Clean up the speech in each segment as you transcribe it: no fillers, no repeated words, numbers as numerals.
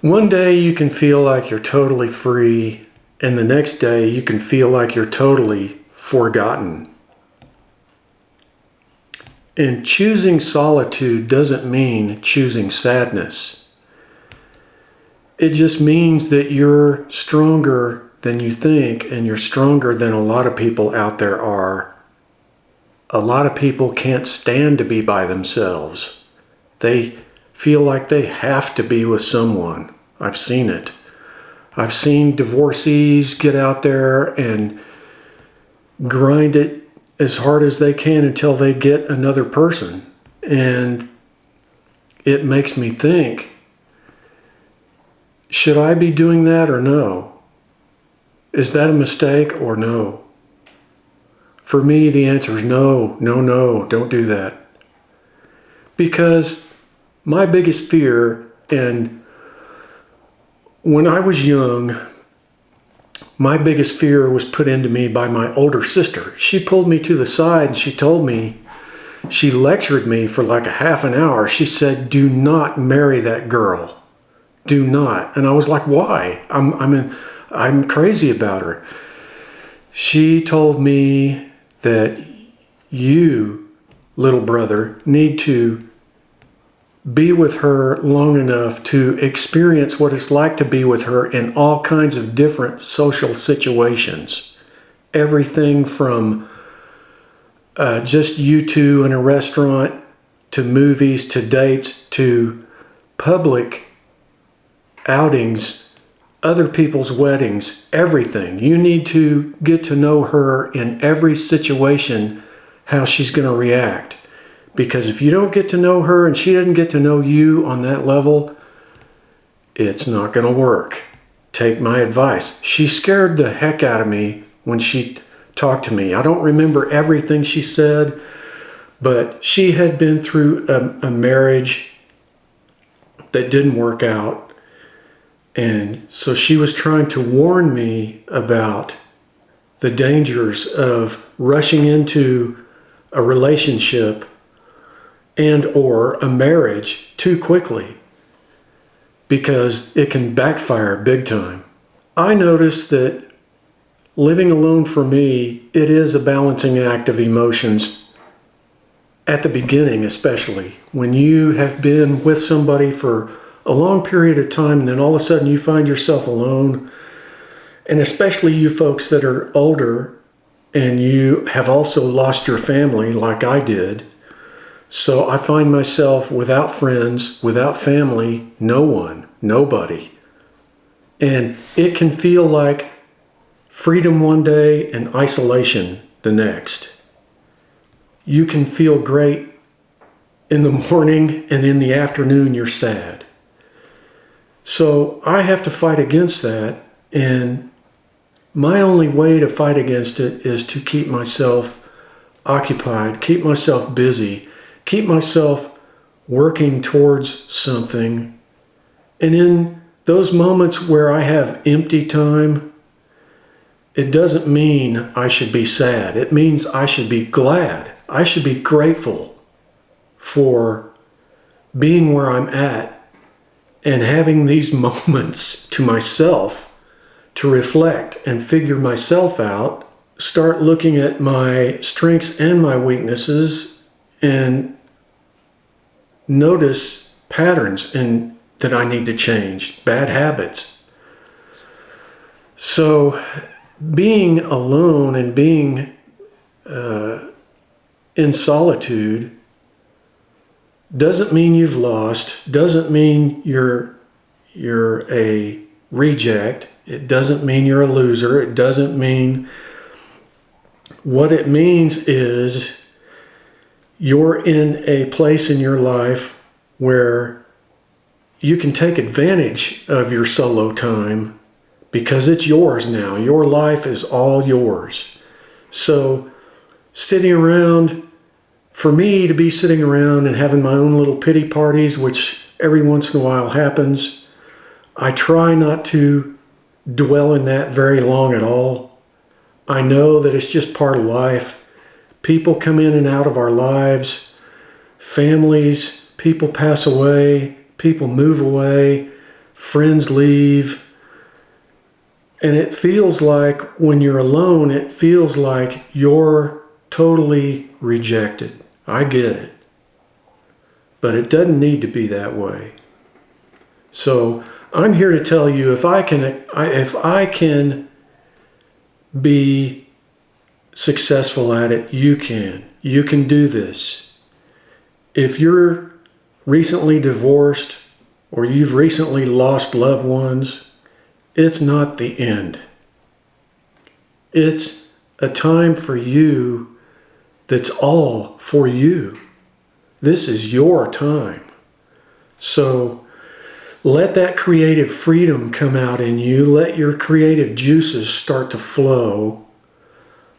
One day you can feel like you're totally free, and the next day you can feel like you're totally forgotten. And choosing solitude doesn't mean choosing sadness. It just means that you're stronger than you think, and you're stronger than a lot of people out there are. A lot of people can't stand to be by themselves. They feel like they have to be with someone. I've seen it. I've seen divorcees get out there and grind it as hard as they can until they get another person. And it makes me think, should I be doing that or no? Is that a mistake or no? For me, the answer is no, don't do that. Because my biggest fear, and when I was young, my biggest fear was put into me by my older sister. She pulled me to the side and she told me, she lectured me for like a half an hour. She said, "Do not marry that girl. Do not." And I was like, "Why? I'm crazy about her." She told me that you, little brother, need to be with her long enough to experience what it's like to be with her in all kinds of different social situations. Everything from just you two in a restaurant, to movies, to dates, to public outings, other people's weddings, everything. You need to get to know her in every situation, how she's going to react. Because if you don't get to know her and she doesn't get to know you on that level, it's not going to work. Take my advice. She scared the heck out of me when she talked to me. I don't remember everything she said, but she had been through a marriage that didn't work out. And so she was trying to warn me about the dangers of rushing into a relationship and or a marriage too quickly, because it can backfire big time. I noticed that living alone for me, it is a balancing act of emotions at the beginning, especially when you have been with somebody for a long period of time, and then all of a sudden you find yourself alone. And especially you folks that are older and you have also lost your family like I did. So I find myself without friends, without family, no one, nobody. And it can feel like freedom one day and isolation the next. You can feel great in the morning, and in the afternoon you're sad. So I have to fight against that, and my only way to fight against it is to keep myself occupied, keep myself busy, keep myself working towards something. And in those moments where I have empty time, it doesn't mean I should be sad. It means I should be glad. I should be grateful for being where I'm at and having these moments to myself to reflect and figure myself out, start looking at my strengths and my weaknesses, and notice patterns and that I need to change, bad habits. So being alone and being in solitude doesn't mean you've lost, doesn't mean you're a reject, it doesn't mean you're a loser, it doesn't mean, what it means is you're in a place in your life where you can take advantage of your solo time because it's yours now. Your life is all yours. So sitting around, for me to be sitting around and having my own little pity parties, which every once in a while happens, I try not to dwell in that very long at all. I know that it's just part of life. People come in and out of our lives, families, people pass away, people move away, friends leave. And it feels like when you're alone, it feels like you're totally rejected. I get it. But it doesn't need to be that way. So I'm here to tell you, if I can be successful at it, you can. You can do this. If you're recently divorced or you've recently lost loved ones, it's not the end. It's a time for you that's all for you. This is your time. So let that creative freedom come out in you. Let your creative juices start to flow.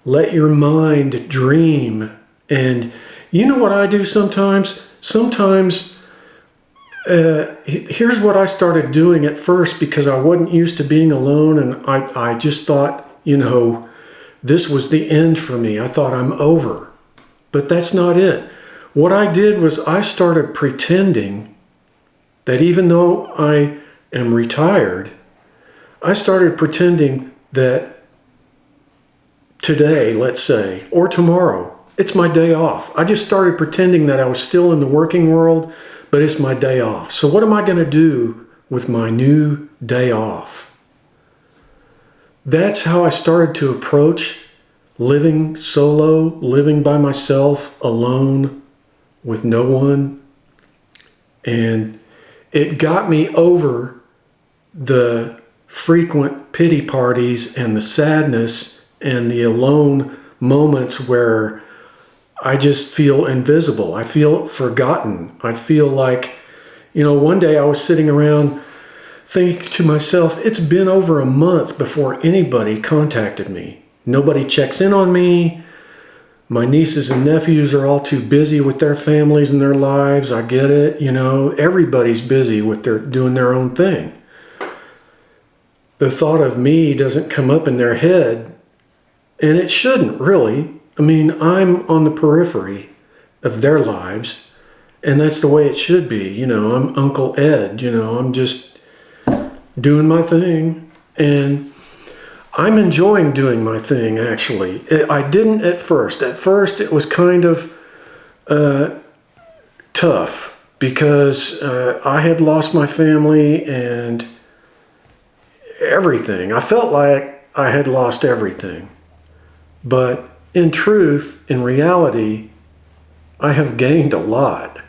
Let your mind dream. And you know what I do sometimes? Sometimes, here's what I started doing at first, because I wasn't used to being alone, and I just thought, this was the end for me. I thought I'm over. But that's not it. What I did was I started pretending that even though I am retired, I started pretending that today, let's say, or tomorrow, it's my day off. I just started pretending that I was still in the working world, but it's my day off. So what am I going to do with my new day off? That's how I started to approach living solo, living by myself, alone, with no one. And it got me over the frequent pity parties and the sadness and the alone moments where I just feel invisible. I feel forgotten. I feel like, one day I was sitting around thinking to myself, it's been over a month before anybody contacted me. Nobody checks in on me. My nieces and nephews are all too busy with their families and their lives. I get it. Everybody's busy with doing their own thing. The thought of me doesn't come up in their head, and it shouldn't really. I'm on the periphery of their lives, and that's the way it should be. I'm Uncle Ed. I'm just doing my thing, and I'm enjoying doing my thing, actually. I didn't at first. At first, it was kind of tough because I had lost my family and everything. I felt like I had lost everything. But in truth, in reality, I have gained a lot.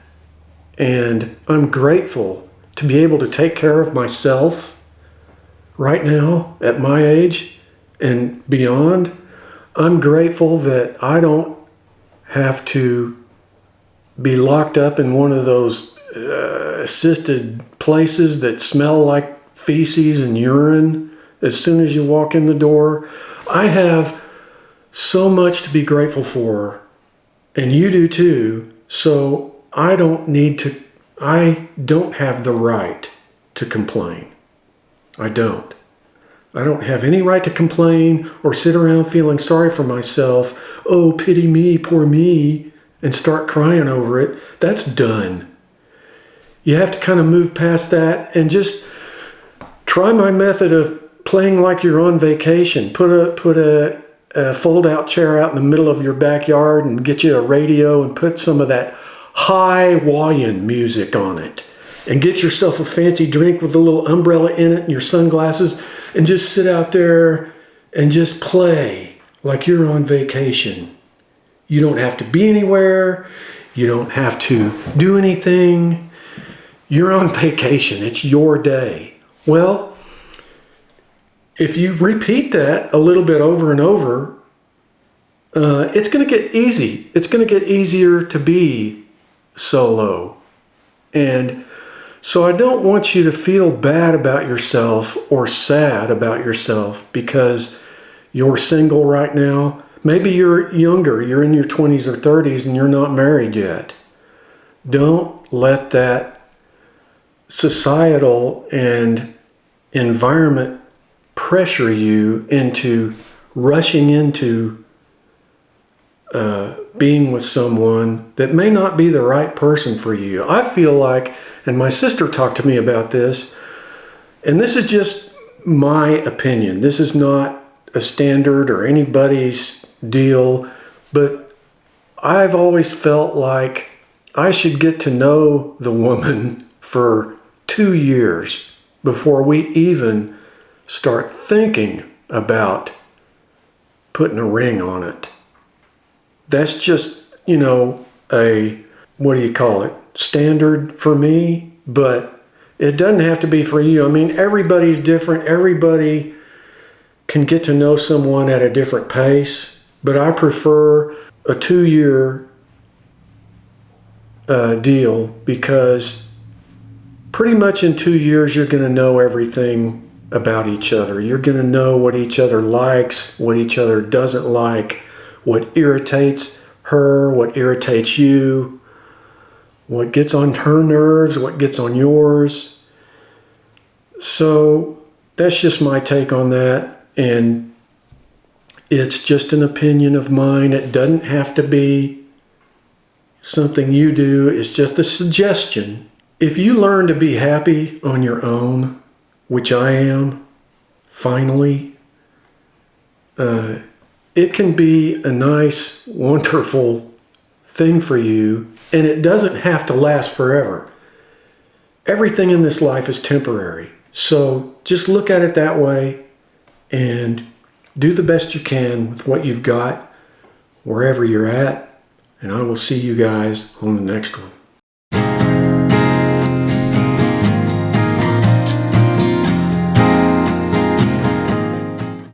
And I'm grateful to be able to take care of myself right now at my age and beyond. I'm grateful that I don't have to be locked up in one of those assisted places that smell like feces and urine as soon as you walk in the door. I have so much to be grateful for, and you do too. So I don't have the right to complain. I don't have any right to complain or sit around feeling sorry for myself. Oh, pity me, poor me, and start crying over it. That's done. You have to kind of move past that and just try my method of playing like you're on vacation. Put a fold-out chair out in the middle of your backyard and get you a radio and put some of that Hawaiian music on it. And get yourself a fancy drink with a little umbrella in it and your sunglasses, and just sit out there and just play like you're on vacation. You don't have to be anywhere. You don't have to do anything. You're on vacation. It's your day. Well, if you repeat that a little bit over and over, it's going to get easy. It's going to get easier to be solo. And so I don't want you to feel bad about yourself or sad about yourself because you're single right now. Maybe you're younger, you're in your 20s or 30s and you're not married yet. Don't let that societal and environment pressure you into rushing into being with someone that may not be the right person for you. I feel like, and my sister talked to me about this, And this is just my opinion. This is not a standard or anybody's deal, but I've always felt like I should get to know the woman for 2 years before we even start thinking about putting a ring on it. That's just, a, what do you call it, standard for me, but it doesn't have to be for you. I mean, everybody's different. Everybody can get to know someone at a different pace, but I prefer a 2-year deal, because pretty much in 2 years you're going to know everything about each other. You're going to know what each other likes, what each other doesn't like, what irritates her, what irritates you, what gets on her nerves, what gets on yours. So that's just my take on that, and it's just an opinion of mine. It doesn't have to be something you do. It's just a suggestion. If you learn to be happy on your own, which I am, finally, it can be a nice, wonderful thing for you, and it doesn't have to last forever. Everything in this life is temporary. So just look at it that way and do the best you can with what you've got, wherever you're at, and I will see you guys on the next one.